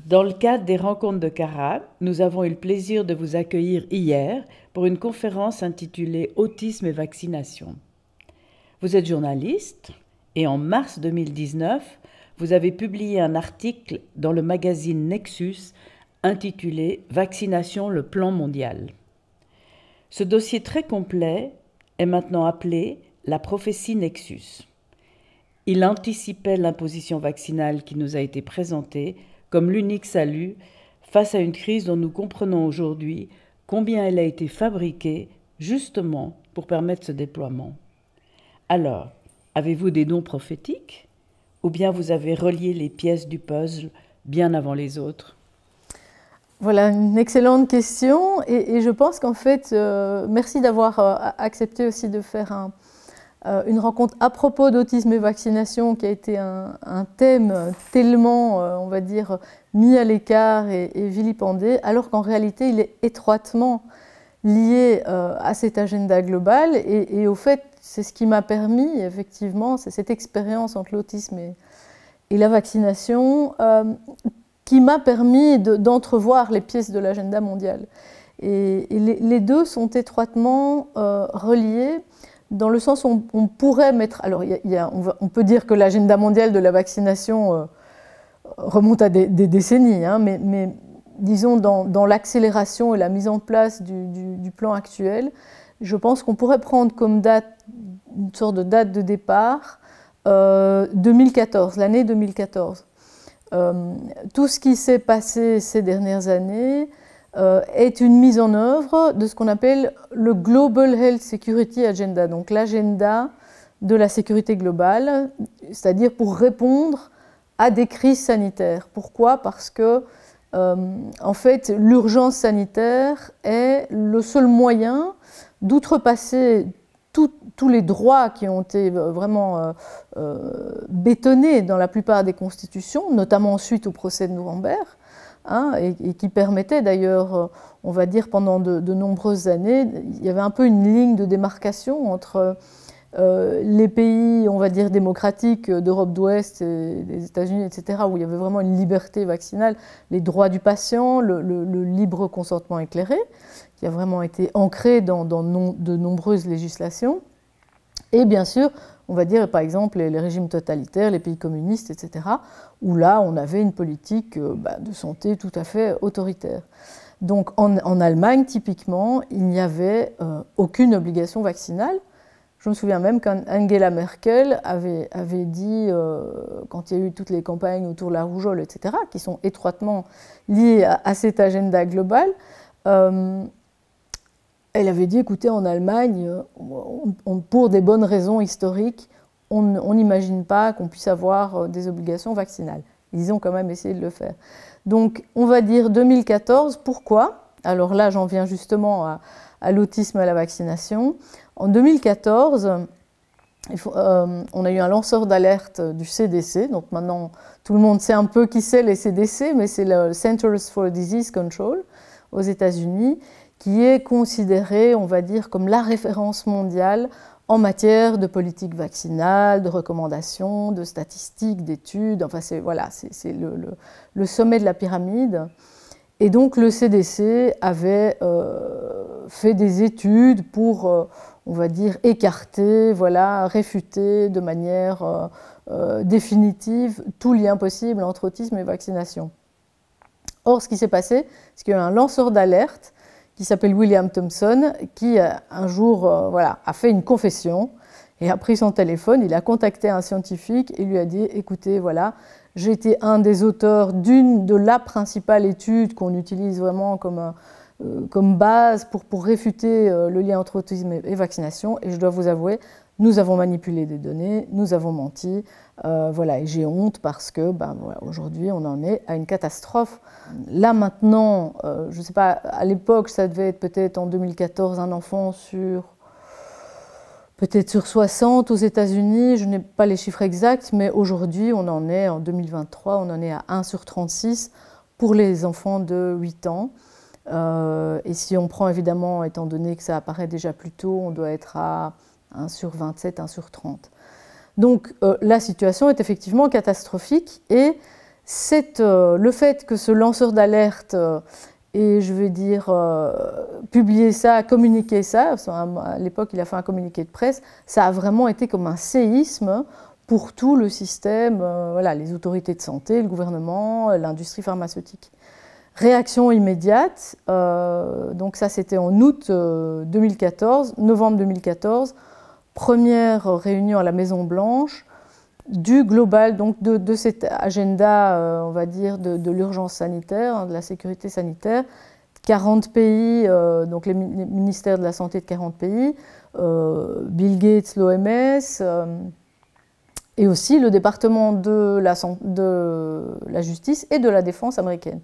Dans le cadre des rencontres de Cara, nous avons eu le plaisir de vous accueillir hier pour une conférence intitulée « Autisme et vaccination ». Vous êtes journaliste et en mars 2019, vous avez publié un article dans le magazine Nexus intitulé « Vaccination, le plan mondial ». Ce dossier très complet est maintenant appelé la prophétie Nexus. Il anticipait l'imposition vaccinale qui nous a été présentée comme l'unique salut face à une crise dont nous comprenons aujourd'hui combien elle a été fabriquée justement pour permettre ce déploiement. Alors, avez-vous des dons prophétiques ou bien vous avez relié les pièces du puzzle bien avant les autres? Voilà, une excellente question et je pense qu'en fait, merci d'avoir accepté aussi de faire une rencontre à propos d'autisme et vaccination qui a été un thème tellement, on va dire, mis à l'écart et vilipendé, alors qu'en réalité, il est étroitement lié à cet agenda global et au fait, c'est ce qui m'a permis, effectivement, c'est cette expérience entre l'autisme et la vaccination qui m'a permis d'entrevoir les pièces de l'agenda mondial. Et les deux sont étroitement reliés, dans le sens où on pourrait mettre... Alors, on peut dire que l'agenda mondial de la vaccination remonte à des décennies, hein, mais disons dans l'accélération et la mise en place du plan actuel, je pense qu'on pourrait prendre comme date, une sorte de date de départ, 2014, l'année 2014. Tout ce qui s'est passé ces dernières années est une mise en œuvre de ce qu'on appelle le Global Health Security Agenda, donc l'agenda de la sécurité globale, c'est-à-dire pour répondre à des crises sanitaires. Pourquoi? Parce que, en fait, l'urgence sanitaire est le seul moyen d'outrepasser tous les droits qui ont été vraiment bétonnés dans la plupart des constitutions, notamment suite au procès de Nuremberg, hein, et qui permettait d'ailleurs, on va dire, pendant de nombreuses années, il y avait un peu une ligne de démarcation entre les pays, on va dire, démocratiques d'Europe d'Ouest et des États-Unis, etc., où il y avait vraiment une liberté vaccinale, les droits du patient, le libre consentement éclairé, qui a vraiment été ancré dans de nombreuses législations, et bien sûr, on va dire par exemple les régimes totalitaires, les pays communistes, etc., où là on avait une politique de santé tout à fait autoritaire. Donc en Allemagne, typiquement, il n'y avait aucune obligation vaccinale. Je me souviens même qu'Angela Merkel avait dit, quand il y a eu toutes les campagnes autour de la rougeole, etc., qui sont étroitement liées à cet agenda global, elle avait dit, écoutez, en Allemagne, pour des bonnes raisons historiques, on n'imagine pas qu'on puisse avoir des obligations vaccinales. Ils ont quand même essayé de le faire. Donc, on va dire 2014, pourquoi? Alors là, j'en viens justement à l'autisme et à la vaccination. En 2014, on a eu un lanceur d'alerte du CDC, donc maintenant tout le monde sait un peu qui c'est les CDC, mais c'est le Centers for Disease Control aux États-Unis, qui est considéré, on va dire, comme la référence mondiale en matière de politique vaccinale, de recommandations, de statistiques, d'études, enfin c'est le sommet de la pyramide. Et donc le CDC avait fait des études pour, on va dire, écarter, réfuter de manière définitive tout lien possible entre autisme et vaccination. Or, ce qui s'est passé, c'est qu'il y a eu un lanceur d'alerte qui s'appelle William Thompson, qui un jour a fait une confession et a pris son téléphone, il a contacté un scientifique et lui a dit « Écoutez, voilà, j'ai été un des auteurs de la principale étude qu'on utilise vraiment comme base pour réfuter le lien entre autisme et vaccination et je dois vous avouer, nous avons manipulé des données, nous avons menti, et j'ai honte parce que aujourd'hui on en est à une catastrophe. Là maintenant, je ne sais pas, à l'époque ça devait être peut-être en 2014 un enfant peut-être sur 60 aux États-Unis, je n'ai pas les chiffres exacts, mais aujourd'hui on en est, en 2023, on en est à 1 sur 36 pour les enfants de 8 ans. Et si on prend évidemment, étant donné que ça apparaît déjà plus tôt, on doit être à 1 sur 27, 1 sur 30. Donc la situation est effectivement catastrophique et le fait que ce lanceur d'alerte ait, je vais dire, publié ça, communiqué ça, à l'époque il a fait un communiqué de presse, ça a vraiment été comme un séisme pour tout le système, voilà, les autorités de santé, le gouvernement, l'industrie pharmaceutique. Réaction immédiate, donc ça c'était en août 2014, novembre 2014, première réunion à la Maison Blanche du global, donc de cet agenda, on va dire, de l'urgence sanitaire, de la sécurité sanitaire. 40 pays, donc les ministères de la Santé de 40 pays, Bill Gates, l'OMS, et aussi le département de la justice et de la défense américaine.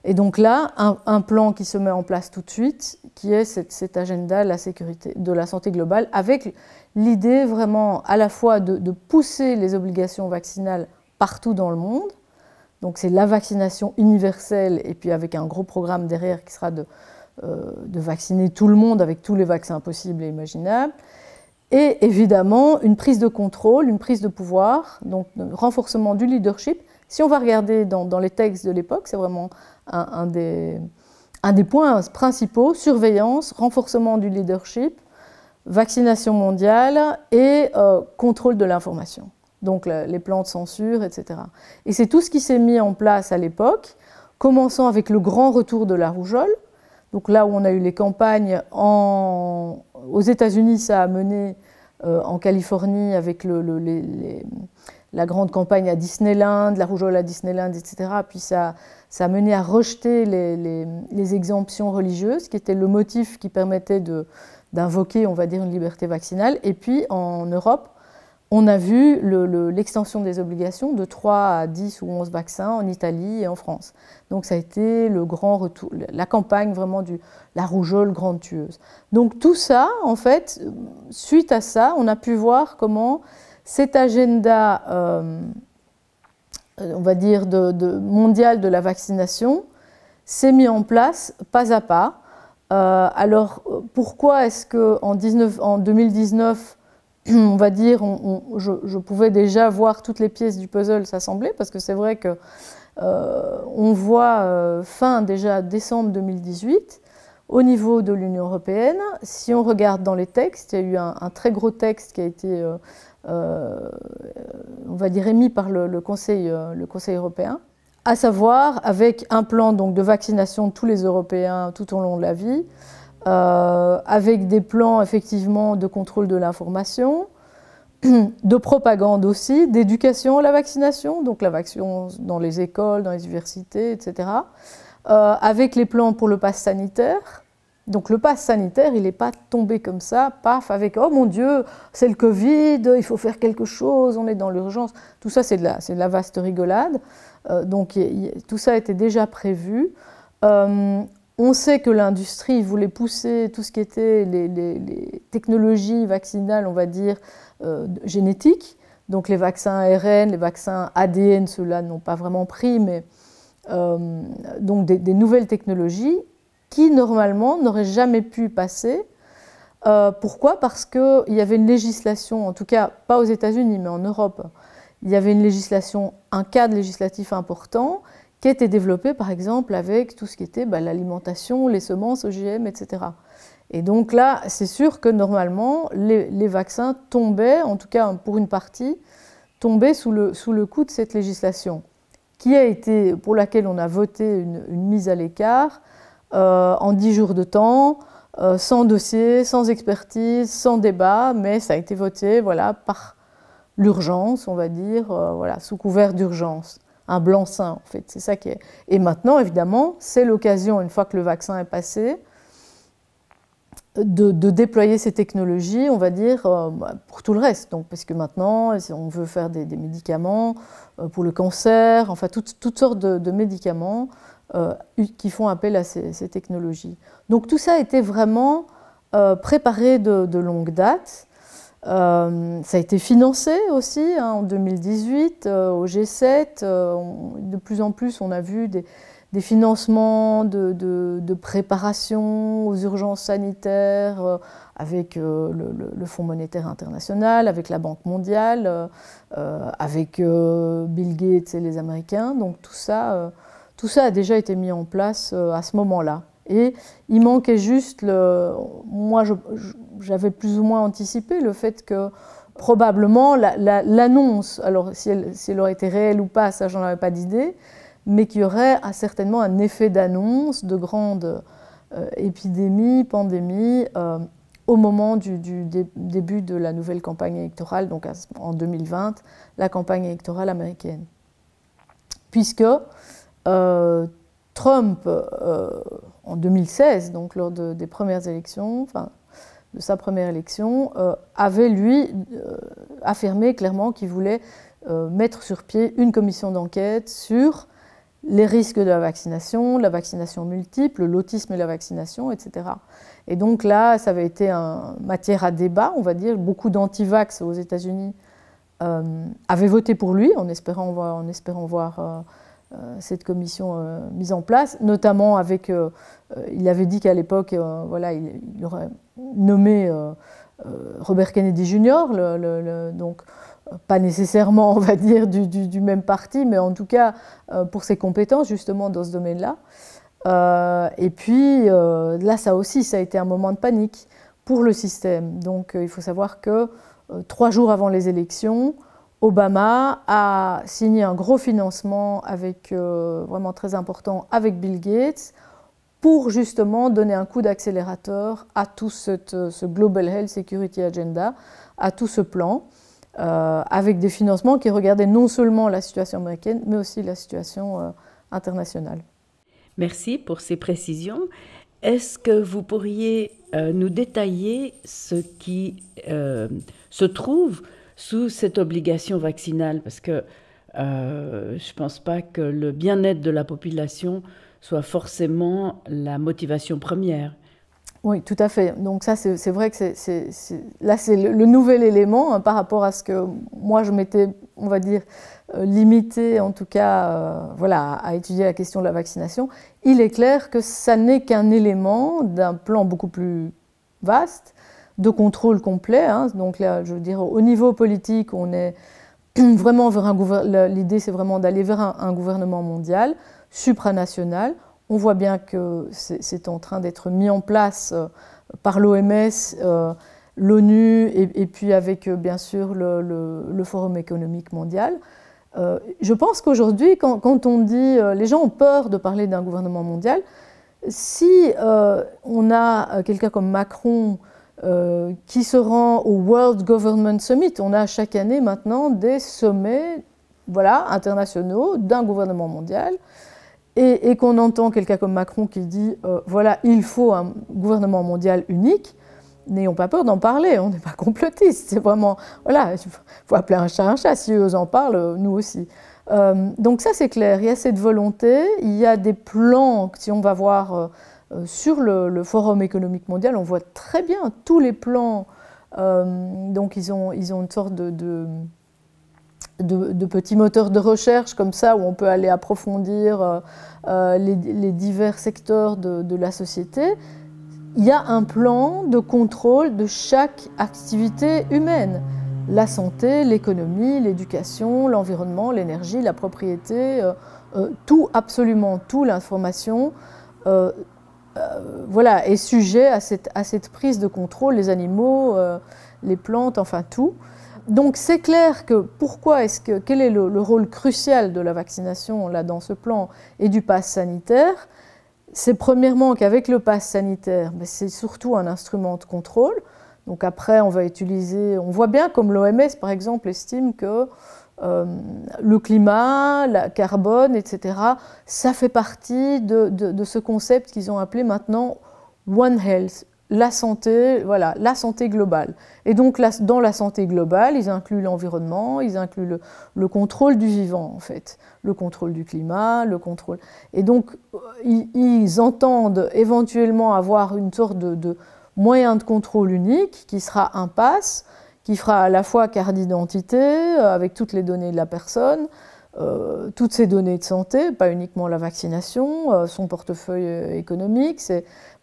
Et donc là, un plan qui se met en place tout de suite, qui est cet agenda de la sécurité, de la santé globale, avec l'idée vraiment à la fois de pousser les obligations vaccinales partout dans le monde. Donc c'est la vaccination universelle, et puis avec un gros programme derrière qui sera de vacciner tout le monde avec tous les vaccins possibles et imaginables. Et évidemment, une prise de contrôle, une prise de pouvoir, donc renforcement du leadership. Si on va regarder dans les textes de l'époque, c'est vraiment un des points principaux, surveillance, renforcement du leadership, vaccination mondiale et contrôle de l'information. Donc les plans de censure, etc. Et c'est tout ce qui s'est mis en place à l'époque, commençant avec le grand retour de la rougeole. Donc là où on a eu les campagnes aux États-Unis, ça a mené en Californie avec la grande campagne à Disneyland, la rougeole à Disneyland, etc. Puis ça a mené à rejeter les exemptions religieuses, qui était le motif qui permettait d'invoquer, on va dire, une liberté vaccinale. Et puis en Europe, on a vu l'extension des obligations de 3 à 10 ou 11 vaccins en Italie et en France. Donc ça a été le grand retour, la campagne vraiment de la rougeole grande tueuse. Donc tout ça, en fait, suite à ça, on a pu voir comment cet agenda, on va dire, mondial de la vaccination s'est mis en place pas à pas. Alors pourquoi est-ce qu'en 2019, on va dire, je pouvais déjà voir toutes les pièces du puzzle s'assembler, parce que c'est vrai que on voit fin déjà décembre 2018, au niveau de l'Union européenne. Si on regarde dans les textes, il y a eu un très gros texte qui a été, on va dire, émis par le Conseil européen, à savoir avec un plan donc, de vaccination de tous les Européens tout au long de la vie, avec des plans effectivement de contrôle de l'information, de propagande aussi, d'éducation à la vaccination, donc la vaccination dans les écoles, dans les universités, etc. Avec les plans pour le pass sanitaire. Donc le pass sanitaire, il n'est pas tombé comme ça, paf, avec « oh mon Dieu, c'est le Covid, il faut faire quelque chose, on est dans l'urgence ». Tout ça, c'est de la vaste rigolade. Donc tout ça était déjà prévu. On sait que l'industrie voulait pousser tout ce qui était les technologies vaccinales, on va dire, génétiques. Donc les vaccins ARN, les vaccins ADN, ceux-là n'ont pas vraiment pris, mais donc des nouvelles technologies qui, normalement, n'auraient jamais pu passer. Pourquoi? Parce qu'il y avait une législation, en tout cas pas aux États-Unis, mais en Europe, il y avait une législation, un cadre législatif important, qui était développé par exemple avec tout ce qui était l'alimentation, les semences, OGM, etc. Et donc là, c'est sûr que normalement, les vaccins tombaient, en tout cas pour une partie, tombaient sous le coup de cette législation, pour laquelle on a voté une mise à l'écart en 10 jours de temps, sans dossier, sans expertise, sans débat, mais ça a été voté voilà, par l'urgence, on va dire, voilà, sous couvert d'urgence. Un blanc-seing, en fait, c'est ça qui est. Et maintenant, évidemment, c'est l'occasion, une fois que le vaccin est passé, de déployer ces technologies, on va dire, pour tout le reste. Donc, parce que maintenant, on veut faire des médicaments pour le cancer, enfin, toutes sortes de médicaments qui font appel à ces technologies. Donc, tout ça a été vraiment préparé de longue date. Ça a été financé aussi en 2018 au G7. De plus en plus, on a vu des financements de préparation aux urgences sanitaires avec le Fonds monétaire international, avec la Banque mondiale, avec Bill Gates et les Américains. Donc tout ça a déjà été mis en place à ce moment-là. Et il manquait juste, moi j'avais plus ou moins anticipé le fait que probablement l'annonce, alors si elle aurait été réelle ou pas, ça j'en avais pas d'idée, mais qu'il y aurait certainement un effet d'annonce de grande épidémie, pandémie, au moment du début de la nouvelle campagne électorale, donc en 2020, la campagne électorale américaine. Puisque Trump, en 2016, donc lors des premières élections, enfin de sa première élection, avait lui affirmé clairement qu'il voulait mettre sur pied une commission d'enquête sur les risques de la vaccination multiple, l'autisme et la vaccination, etc. Et donc là, ça avait été matière à débat, on va dire. Beaucoup d'antivax aux États-Unis avaient voté pour lui, en espérant voir cette commission mise en place, notamment avec, il avait dit qu'à l'époque, voilà, il aurait nommé Robert Kennedy Jr., donc pas nécessairement, on va dire, du même parti, mais en tout cas pour ses compétences justement dans ce domaine-là. Et puis là, ça aussi, ça a été un moment de panique pour le système. Donc il faut savoir que 3 jours avant les élections, Obama a signé un gros financement vraiment très important avec Bill Gates pour justement donner un coup d'accélérateur à tout ce Global Health Security Agenda, à tout ce plan, avec des financements qui regardaient non seulement la situation américaine, mais aussi la situation internationale. Merci pour ces précisions. Est-ce que vous pourriez nous détailler ce qui se trouve sous cette obligation vaccinale? Parce que je ne pense pas que le bien-être de la population soit forcément la motivation première. Oui, tout à fait. Donc ça, c'est vrai que là, c'est le nouvel élément par rapport à ce que moi, je m'étais, on va dire, limité en tout cas voilà, à étudier la question de la vaccination. Il est clair que ça n'est qu'un élément d'un plan beaucoup plus vaste, de contrôle complet. Donc là, je veux dire, au niveau politique, on est vraiment vers l'idée, c'est vraiment d'aller vers un gouvernement mondial, supranational. On voit bien que c'est en train d'être mis en place par l'OMS, l'ONU et puis avec bien sûr le Forum économique mondial. Je pense qu'aujourd'hui, quand on dit les gens ont peur de parler d'un gouvernement mondial, si on a quelqu'un comme Macron qui se rend au World Government Summit, on a chaque année maintenant des sommets internationaux d'un gouvernement mondial, et qu'on entend quelqu'un comme Macron qui dit voilà, il faut un gouvernement mondial unique, n'ayons pas peur d'en parler, on n'est pas complotistes, c'est vraiment, voilà, il faut appeler un chat, si eux en parlent, nous aussi. Donc ça c'est clair, il y a cette volonté, il y a des plans, si on va voir sur le Forum économique mondial, on voit très bien tous les plans, donc ils ont une sorte de petits moteurs de recherche comme ça, où on peut aller approfondir les divers secteurs de la société. Il y a un plan de contrôle de chaque activité humaine. La santé, l'économie, l'éducation, l'environnement, l'énergie, la propriété, tout, absolument tout, l'information, voilà, est sujet à cette prise de contrôle, les animaux, les plantes, enfin tout. Donc c'est clair que quel est le rôle crucial de la vaccination là dans ce plan et du pass sanitaire? C'est premièrement qu'avec le pass sanitaire, c'est surtout un instrument de contrôle. Donc après on voit bien comme l'OMS par exemple estime que le climat, la carbone, etc., ça fait partie de ce concept qu'ils ont appelé maintenant One Health. La santé, voilà, la santé globale. Et donc, dans la santé globale, ils incluent l'environnement, ils incluent le contrôle du vivant, en fait, le contrôle du climat, le contrôle... Et donc, ils entendent éventuellement avoir une sorte de moyen de contrôle unique qui sera un pass, qui fera à la fois carte d'identité, avec toutes les données de la personne, toutes ces données de santé, pas uniquement la vaccination, son portefeuille économique,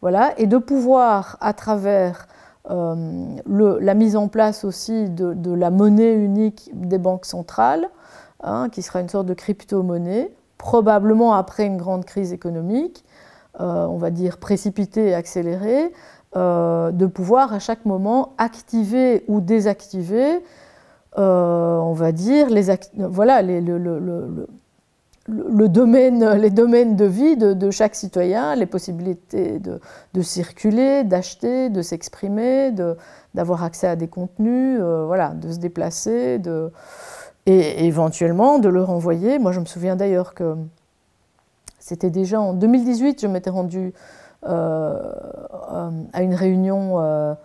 voilà, et de pouvoir, à travers la mise en place aussi de la monnaie unique des banques centrales, hein, qui sera une sorte de crypto-monnaie, probablement après une grande crise économique, on va dire précipitée et accélérée, de pouvoir à chaque moment activer ou désactiver, on va dire, voilà, les domaines de vie de chaque citoyen, les possibilités de circuler, d'acheter, de s'exprimer, d'avoir accès à des contenus, voilà, de se déplacer, et éventuellement de le renvoyer. Moi, je me souviens d'ailleurs que c'était déjà en 2018, je m'étais rendue à une réunion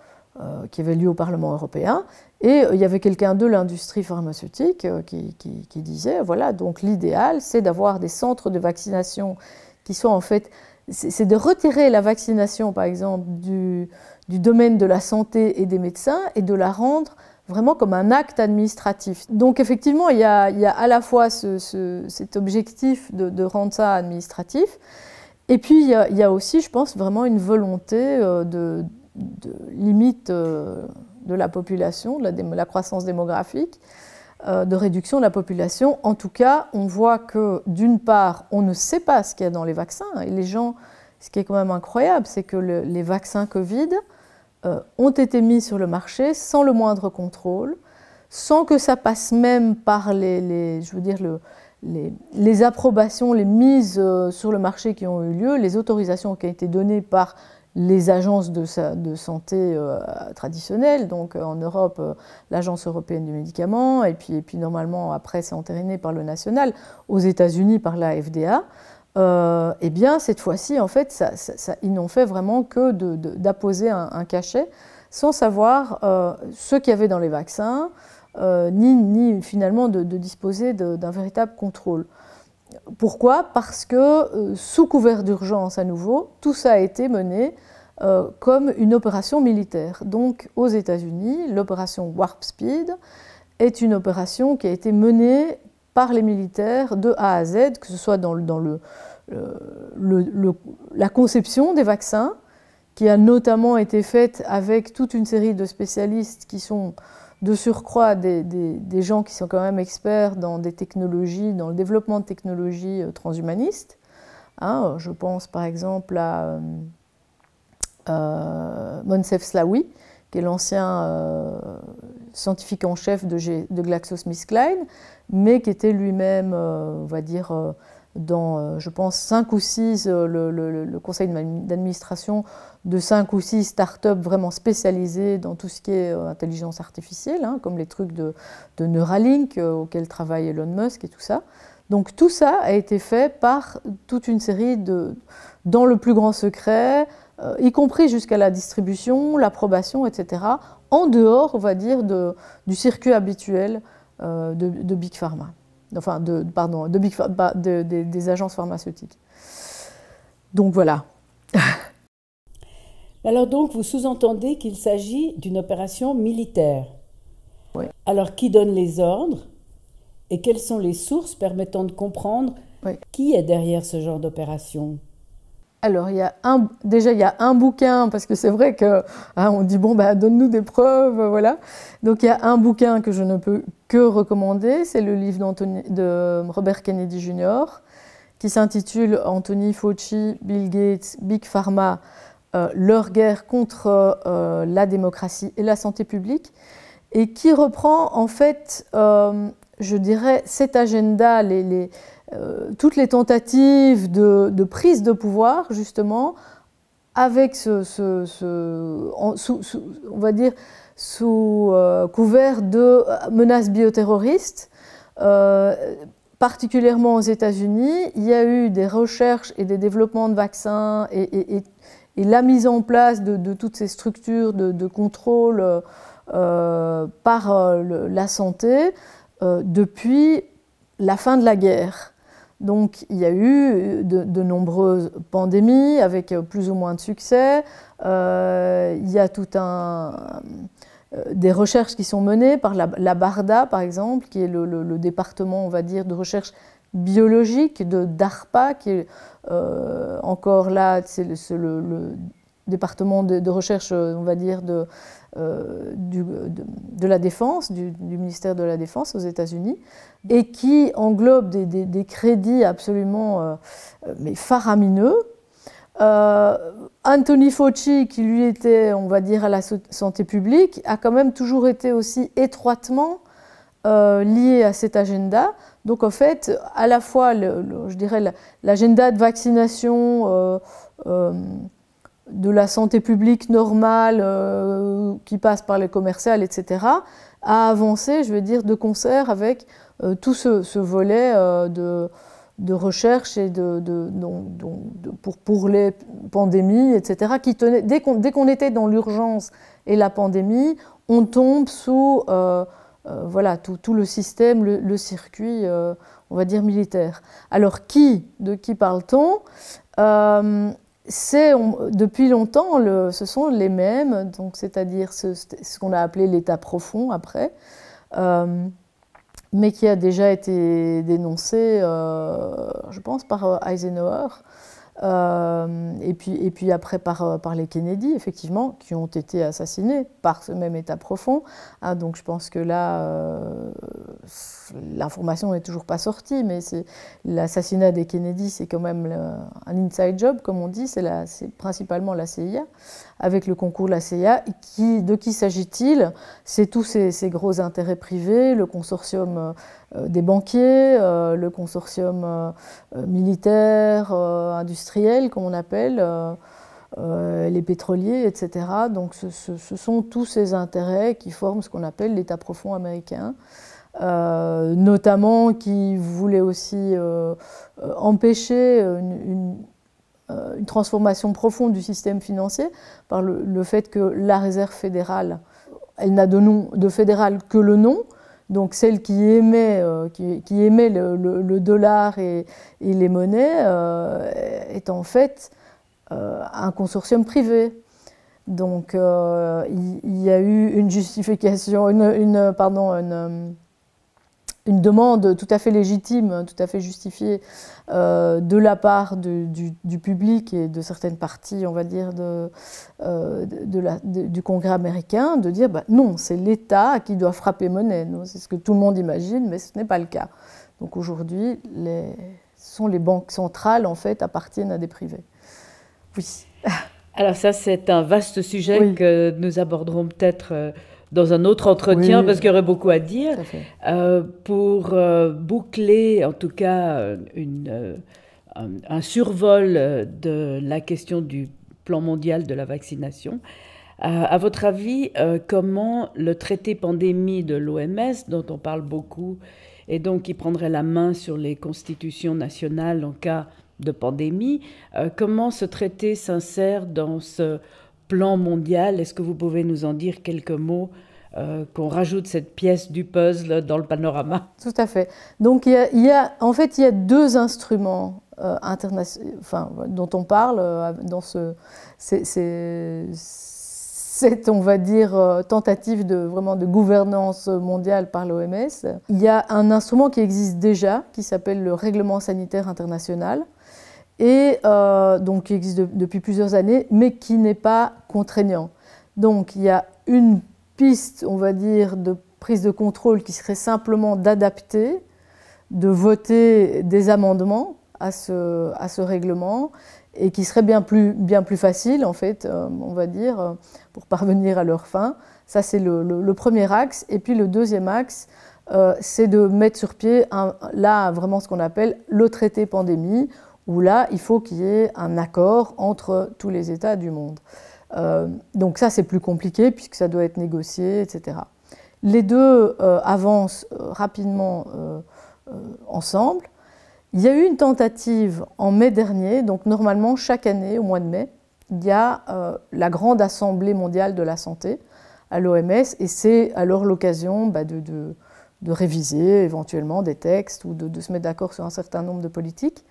qui avait lieu au Parlement européen, et il y avait quelqu'un de l'industrie pharmaceutique qui disait, voilà, donc l'idéal, c'est d'avoir des centres de vaccination qui soient en fait, c'est de retirer la vaccination, par exemple, du domaine de la santé et des médecins, et de la rendre vraiment comme un acte administratif. Donc effectivement, il y a à la fois cet objectif de rendre ça administratif, et puis il y a aussi, je pense, vraiment une volonté de limite de la population, de la croissance démographique, de réduction de la population. En tout cas, on voit que d'une part, on ne sait pas ce qu'il y a dans les vaccins, et les gens, ce qui est quand même incroyable, c'est que les vaccins Covid ont été mis sur le marché sans le moindre contrôle, sans que ça passe même par je veux dire, les approbations, les mises sur le marché qui ont eu lieu, les autorisations qui ont été données par les agences de santé traditionnelles, donc en Europe, l'Agence européenne du médicament, et puis normalement, après, c'est entériné par le national, aux États-Unis par la FDA. Eh bien, cette fois-ci, en fait, ils n'ont fait vraiment que d'apposer un cachet sans savoir ce qu'il y avait dans les vaccins, ni finalement de disposer d'un véritable contrôle. Pourquoi? Parce que, sous couvert d'urgence à nouveau, tout ça a été mené comme une opération militaire. Donc, aux États-Unis, l'opération Warp Speed est une opération qui a été menée par les militaires de A à Z, que ce soit dans la conception des vaccins, qui a notamment été faite avec toute une série de spécialistes qui sont de surcroît des gens qui sont quand même experts dans des technologies, dans le développement de technologies transhumanistes. Hein, je pense par exemple à Moncef Slaoui, qui est l'ancien scientifique en chef de GlaxoSmithKline, mais qui était lui-même, on va dire, dans, je pense, 5 ou 6, le conseil d'administration de 5 ou 6 startups vraiment spécialisées dans tout ce qui est intelligence artificielle, hein, comme les trucs de Neuralink auxquels travaille Elon Musk et tout ça. Donc tout ça a été fait par toute une série dans le plus grand secret, y compris jusqu'à la distribution, l'approbation, etc., en dehors, on va dire, du circuit habituel de Big Pharma. Enfin, des agences pharmaceutiques. Donc voilà. Alors donc, vous sous-entendez qu'il s'agit d'une opération militaire. Oui. Alors, qui donne les ordres et quelles sont les sources permettant de comprendre qui est derrière ce genre d'opération? Alors, déjà, il y a un bouquin, parce que c'est vrai que on dit, bon, donne-nous des preuves, voilà. Donc, il y a un bouquin que je ne peux que recommander, c'est le livre de Robert Kennedy Jr., qui s'intitule « Anthony Fauci, Bill Gates, Big Pharma, leur guerre contre la démocratie et la santé publique », et qui reprend, en fait, je dirais, cet agenda, toutes les tentatives de prise de pouvoir, justement, avec on va dire, sous couvert de menaces bioterroristes, particulièrement aux États-Unis. Il y a eu des recherches et des développements de vaccins et la mise en place de toutes ces structures de contrôle par la santé depuis la fin de la guerre. Donc il y a eu de nombreuses pandémies avec plus ou moins de succès. Il y a des recherches qui sont menées par la BARDA, par exemple, qui est le département, on va dire, de recherche biologique de DARPA, qui est encore là, c'est département de recherche, on va dire, de la Défense, du ministère de la Défense aux États-Unis, et qui englobe des crédits absolument mais faramineux. Anthony Fauci, qui lui était, on va dire, à la santé publique, a quand même toujours été aussi étroitement lié à cet agenda. Donc en fait, à la fois, je dirais, l'agenda de vaccination de la santé publique normale qui passe par les commerciales, etc., a avancé, je veux dire, de concert avec tout ce volet de recherche et pour les pandémies, etc., qui tenait, dès qu'on était dans l'urgence et la pandémie, on tombe sous voilà, tout le système, le circuit, on va dire, militaire. Alors, de qui parle-t-on? Depuis longtemps, ce sont les mêmes, c'est-à-dire ce qu'on a appelé l'état profond après, mais qui a déjà été dénoncé, je pense, par Eisenhower, et puis après par les Kennedy, effectivement, qui ont été assassinés par ce même état profond. Hein, donc je pense que là, l'information n'est toujours pas sortie, mais l'assassinat des Kennedy, c'est quand même un inside job, comme on dit, c'est principalement la CIA, avec le concours de la CIA. De qui s'agit-il? C'est tous ces gros intérêts privés, le consortium des banquiers, le consortium militaire, industriel, comme on appelle, les pétroliers, etc. Donc ce sont tous ces intérêts qui forment ce qu'on appelle l'État profond américain, notamment qui voulaient aussi empêcher une transformation profonde du système financier par le fait que la réserve fédérale, elle n'a de fédéral que le nom. Donc celle qui émet le dollar et les monnaies est en fait un consortium privé. Donc il y a eu une justification, une demande tout à fait légitime, tout à fait justifiée de la part du public et de certaines parties, on va dire, du Congrès américain, de dire non, c'est l'État qui doit frapper monnaie. C'est ce que tout le monde imagine, mais ce n'est pas le cas. Donc aujourd'hui, les banques centrales, en fait, appartiennent à des privés. Oui. Alors ça, c'est un vaste sujet que nous aborderons peut-être dans un autre entretien, parce qu'il y aurait beaucoup à dire. Pour boucler, en tout cas, un survol de la question du plan mondial de la vaccination, à votre avis, comment le traité pandémie de l'OMS, dont on parle beaucoup, et donc qui prendrait la main sur les constitutions nationales en cas de pandémie, comment ce traité s'insère dans ce plan mondial? Est-ce que vous pouvez nous en dire quelques mots, qu'on rajoute cette pièce du puzzle dans le panorama? Tout à fait. Donc en fait, il y a deux instruments dont on parle dans cette, on va dire, tentative vraiment de gouvernance mondiale par l'OMS. Il y a un instrument qui existe déjà, qui s'appelle le Règlement sanitaire international, et donc qui existe depuis plusieurs années, mais qui n'est pas contraignant. Donc il y a une piste, on va dire, de prise de contrôle qui serait simplement d'adapter, de voter des amendements à ce règlement, et qui serait bien plus facile, en fait, on va dire, pour parvenir à leur fin. Ça, c'est le premier axe. Et puis le deuxième axe, c'est de mettre sur pied, là, vraiment ce qu'on appelle le traité pandémie, où là, il faut qu'il y ait un accord entre tous les États du monde. Donc ça, c'est plus compliqué, puisque ça doit être négocié, etc. Les deux avancent rapidement ensemble. Il y a eu une tentative en mai dernier, donc normalement, chaque année, au mois de mai, il y a la grande assemblée mondiale de la santé à l'OMS, et c'est alors l'occasion de réviser éventuellement des textes ou de se mettre d'accord sur un certain nombre de politiques.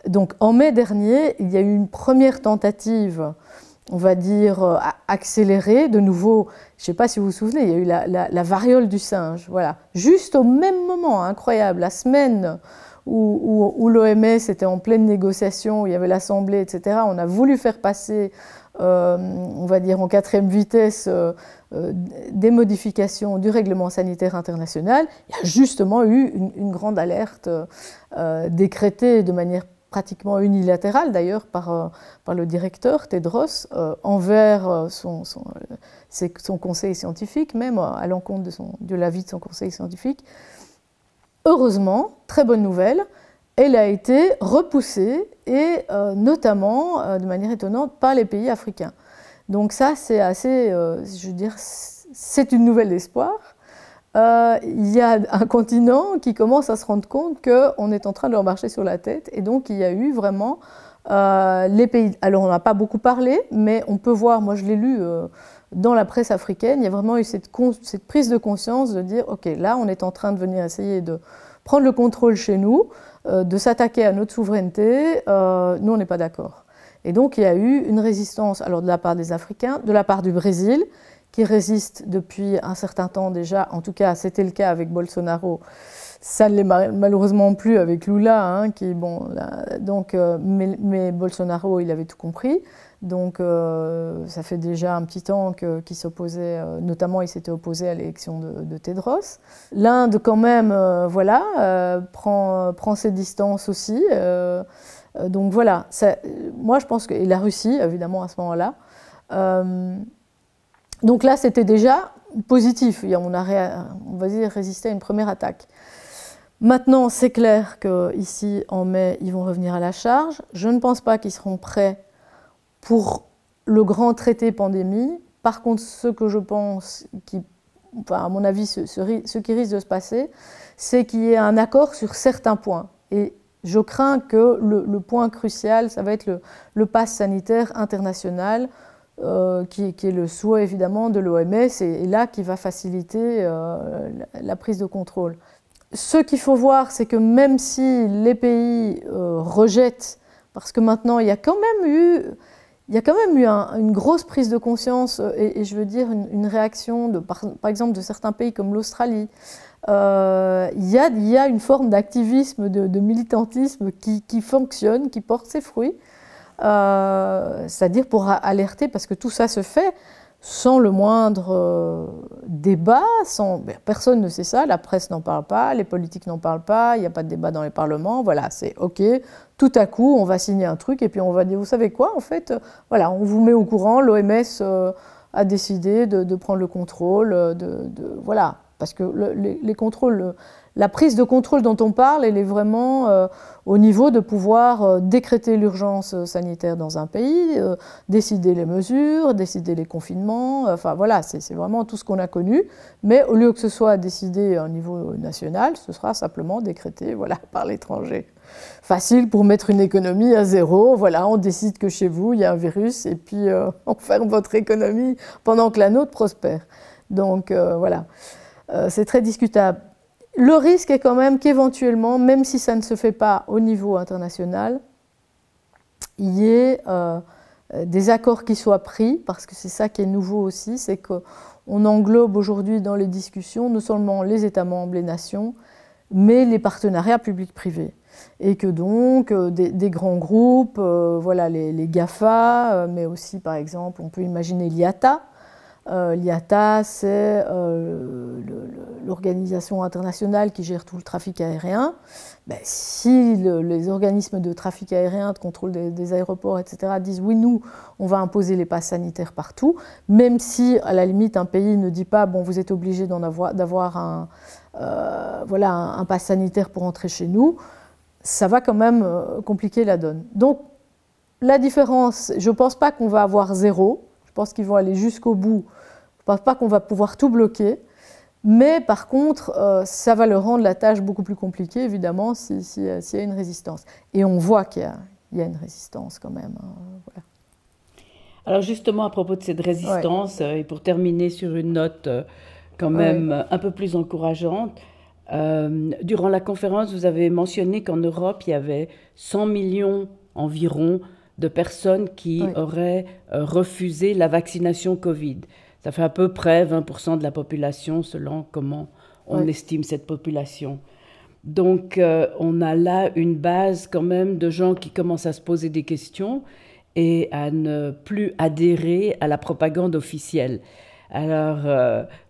Donc en mai dernier, il y a eu une première tentative, on va dire, accélérée. De nouveau, je ne sais pas si vous vous souvenez, il y a eu la variole du singe. Voilà. Juste au même moment, incroyable, la semaine où l'OMS était en pleine négociation, où il y avait l'Assemblée, etc., on a voulu faire passer on va dire en quatrième vitesse, des modifications du règlement sanitaire international, il y a justement eu une grande alerte décrétée de manière pratiquement unilatérale d'ailleurs par le directeur Tedros envers son conseil scientifique, même à l'encontre de l'avis de son conseil scientifique. Heureusement, très bonne nouvelle, elle a été repoussée et notamment de manière étonnante par les pays africains. Donc ça c'est assez, je veux dire, c'est une nouvelle d'espoir. Il y a un continent qui commence à se rendre compte qu'on est en train de leur marcher sur la tête et donc il y a eu vraiment les pays... Alors on n'a pas beaucoup parlé, mais on peut voir, moi je l'ai lu dans la presse africaine, il y a vraiment eu cette prise de conscience de dire ok, là on est en train de venir essayer de prendre le contrôle chez nous, de s'attaquer à notre souveraineté, nous on n'est pas d'accord. Et donc il y a eu une résistance alors de la part des Africains, de la part du Brésil, qui résiste depuis un certain temps déjà, en tout cas c'était le cas avec Bolsonaro, ça ne l'est malheureusement plus avec Lula, hein, qui, bon, là, donc, mais Bolsonaro il avait tout compris, donc ça fait déjà un petit temps qu'il s'opposait, notamment il s'était opposé à l'élection de Tedros. L'Inde quand même, voilà, prend ses distances aussi, donc voilà, moi je pense que, et la Russie évidemment à ce moment-là, donc là, c'était déjà positif. On va dire, résisté à une première attaque. Maintenant, c'est clair qu'ici, en mai, ils vont revenir à la charge. Je ne pense pas qu'ils seront prêts pour le grand traité pandémie. Par contre, ce que je pense, à mon avis, ce qui risque de se passer, c'est qu'il y ait un accord sur certains points. Et je crains que le point crucial, ça va être le pass sanitaire international, qui est le souhait évidemment de l'OMS et là qui va faciliter la prise de contrôle. Ce qu'il faut voir, c'est que même si les pays rejettent, parce que maintenant il y a quand même eu une grosse prise de conscience et je veux dire une réaction par exemple de certains pays comme l'Australie. Il y a une forme d'activisme, de militantisme qui fonctionne, qui porte ses fruits. C'est-à-dire pour alerter, parce que tout ça se fait sans le moindre débat, personne ne sait ça, la presse n'en parle pas, les politiques n'en parlent pas, il n'y a pas de débat dans les parlements, voilà, c'est ok, tout à coup on va signer un truc et puis on va dire, vous savez quoi, en fait, voilà, on vous met au courant, l'OMS a décidé de prendre le contrôle, voilà, parce que les contrôles... La prise de contrôle dont on parle, elle est vraiment au niveau de pouvoir décréter l'urgence sanitaire dans un pays, décider les mesures, décider les confinements, enfin voilà, c'est vraiment tout ce qu'on a connu, mais au lieu que ce soit décidé au niveau national, ce sera simplement décrété voilà, par l'étranger. Facile pour mettre une économie à zéro, voilà, on décide que chez vous il y a un virus et puis on ferme votre économie pendant que la nôtre prospère. Donc voilà, c'est très discutable. Le risque est quand même qu'éventuellement, même si ça ne se fait pas au niveau international, il y ait des accords qui soient pris, parce que c'est ça qui est nouveau aussi, c'est qu'on englobe aujourd'hui dans les discussions non seulement les États membres, les nations, mais les partenariats publics-privés. Et que donc des grands groupes, voilà, les GAFA, mais aussi par exemple, on peut imaginer l'IATA. L'IATA, c'est l'organisation internationale qui gère tout le trafic aérien. Ben, si les organismes de trafic aérien, de contrôle des aéroports, etc., disent oui, nous, on va imposer les passes sanitaires partout, même si, à la limite, un pays ne dit pas bon, vous êtes obligé d'avoir un pass sanitaire pour entrer chez nous, ça va quand même compliquer la donne. Donc, la différence, je ne pense pas qu'on va avoir zéro. Je pense qu'ils vont aller jusqu'au bout. Je ne pense pas qu'on va pouvoir tout bloquer. Mais par contre, ça va leur rendre la tâche beaucoup plus compliquée, évidemment, s'il y a une résistance. Et on voit qu'il y a une résistance quand même. Voilà. Alors justement, à propos de cette résistance, et pour terminer sur une note quand même un peu plus encourageante, durant la conférence, vous avez mentionné qu'en Europe, il y avait 100 millions environ de personnes qui auraient refusé la vaccination Covid. Ça fait à peu près 20% de la population, selon comment on estime cette population. Donc, on a là une base quand même de gens qui commencent à se poser des questions et à ne plus adhérer à la propagande officielle. Alors,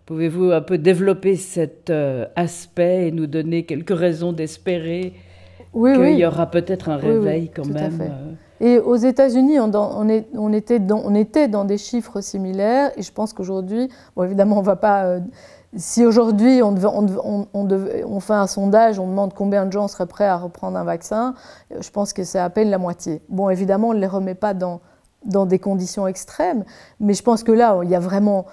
pouvez-vous un peu développer cet aspect et nous donner quelques raisons d'espérer qu'il y aura peut-être un réveil quand même? Et aux États-Unis, on était dans des chiffres similaires, et je pense qu'aujourd'hui, bon, évidemment, on va pas. Si aujourd'hui on fait un sondage, on demande combien de gens seraient prêts à reprendre un vaccin, je pense que c'est à peine la moitié. Bon, évidemment, on ne les remet pas dans des conditions extrêmes, mais je pense que là, il y a vraiment.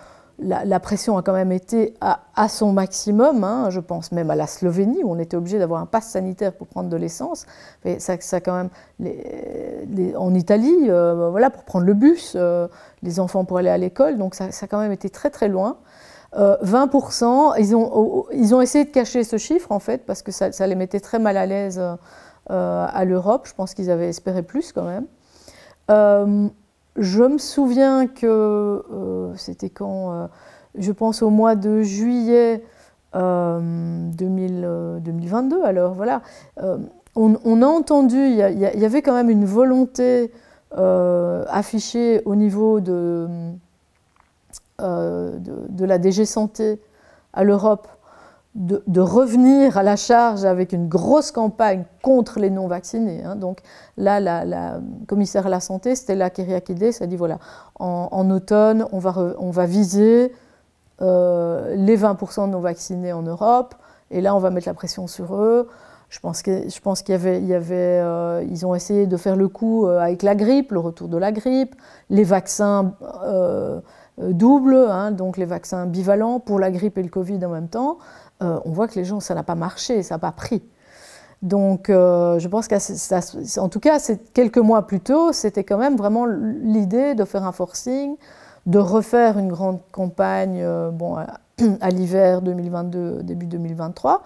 La pression a quand même été à son maximum, hein. Je pense même à la Slovénie où on était obligé d'avoir un pass sanitaire pour prendre de l'essence. Ça quand même, en Italie, voilà, pour prendre le bus, les enfants pour aller à l'école, donc ça a quand même été très très loin. 20%, ils ont essayé de cacher ce chiffre en fait parce que ça les mettait très mal à l'aise à l'Europe. Je pense qu'ils avaient espéré plus quand même. Je me souviens que c'était quand, je pense au mois de juillet 2022, alors voilà, on a entendu, il y avait quand même une volonté affichée au niveau de la DG Santé à l'Europe de revenir à la charge avec une grosse campagne contre les non-vaccinés. Hein. Donc là, la commissaire à la santé, Stella Kyriakides, a dit voilà, en automne, on va viser les 20% de non-vaccinés en Europe, et là, on va mettre la pression sur eux. Je pense qu'ils ont essayé de faire le coup avec la grippe, le retour de la grippe, les vaccins doubles, hein, donc les vaccins bivalents pour la grippe et le Covid en même temps. On voit que les gens, ça n'a pas marché, ça n'a pas pris. Donc, je pense qu'en tout cas, quelques mois plus tôt, c'était quand même vraiment l'idée de faire un forcing, de refaire une grande campagne à l'hiver 2022, début 2023.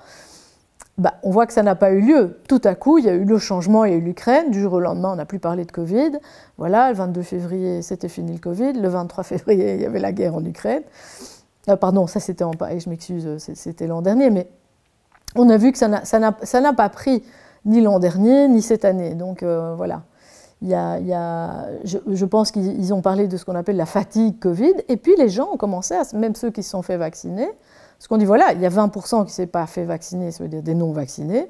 On voit que ça n'a pas eu lieu. Tout à coup, il y a eu le changement, il y a eu l'Ukraine. Du jour au lendemain, on n'a plus parlé de Covid. Voilà, le 22 février, c'était fini le Covid. Le 23 février, il y avait la guerre en Ukraine. Pardon, ça c'était je m'excuse, c'était l'an dernier, mais on a vu que ça n'a pas pris ni l'an dernier, ni cette année. Donc voilà, je pense qu'ils ont parlé de ce qu'on appelle la fatigue Covid, et puis les gens ont commencé, même ceux qui se sont fait vacciner, parce qu'on dit voilà, il y a 20% qui ne s'est pas fait vacciner, ça veut dire des non-vaccinés,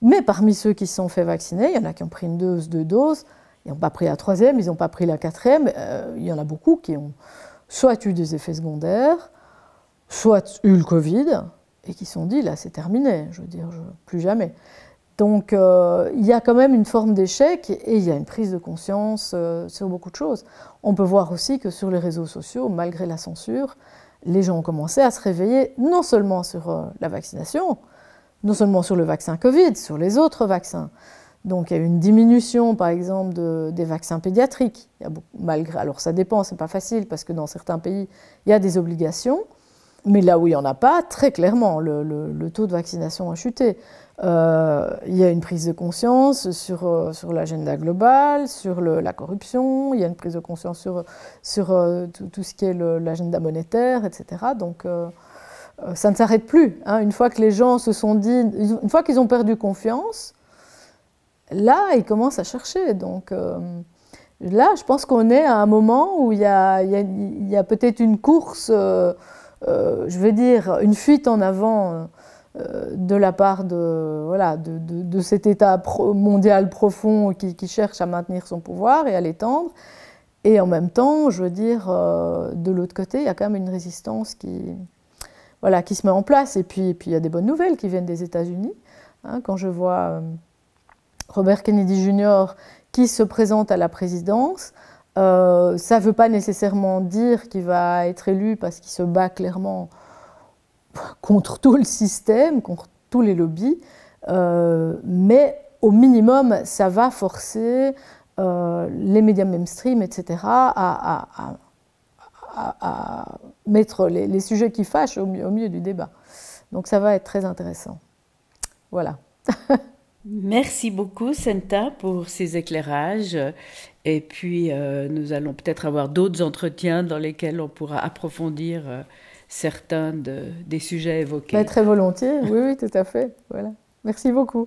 mais parmi ceux qui se sont fait vacciner, il y en a qui ont pris une dose, 2 doses, ils n'ont pas pris la 3e, ils n'ont pas pris la 4e, il y en a beaucoup qui ont soit eu des effets secondaires, soit eu le Covid, et qui se sont dit, là, c'est terminé, je veux dire, plus jamais. Donc, il y a quand même une forme d'échec, et il y a une prise de conscience sur beaucoup de choses. On peut voir aussi que sur les réseaux sociaux, malgré la censure, les gens ont commencé à se réveiller, non seulement sur la vaccination, non seulement sur le vaccin Covid, sur les autres vaccins. Donc, il y a eu une diminution, par exemple, des vaccins pédiatriques. Alors, ça dépend, c'est pas facile, parce que dans certains pays, il y a des obligations. Mais là où il n'y en a pas, très clairement, le taux de vaccination a chuté. Il y a une prise de conscience sur l'agenda global, sur la corruption, il y a une prise de conscience sur tout ce qui est l'agenda monétaire, etc. Donc ça ne s'arrête plus. Hein. Une fois que les gens se sont dit, une fois qu'ils ont perdu confiance, là, ils commencent à chercher. Donc là, je pense qu'on est à un moment où il y a peut-être une course... je veux dire, une fuite en avant de la part de cet État mondial profond qui cherche à maintenir son pouvoir et à l'étendre. Et en même temps, je veux dire, de l'autre côté, il y a quand même une résistance qui se met en place. Et puis il y a des bonnes nouvelles qui viennent des États-Unis. Hein, quand je vois Robert Kennedy Jr. qui se présente à la présidence, ça ne veut pas nécessairement dire qu'il va être élu parce qu'il se bat clairement contre tout le système, contre tous les lobbies, mais au minimum, ça va forcer les médias mainstream, etc., à mettre les sujets qui fâchent au milieu du débat. Donc ça va être très intéressant. Voilà. Merci beaucoup, Senta, pour ces éclairages. Et puis, nous allons peut-être avoir d'autres entretiens dans lesquels on pourra approfondir certains des sujets évoqués. Très volontiers, oui, tout à fait. Voilà. Merci beaucoup.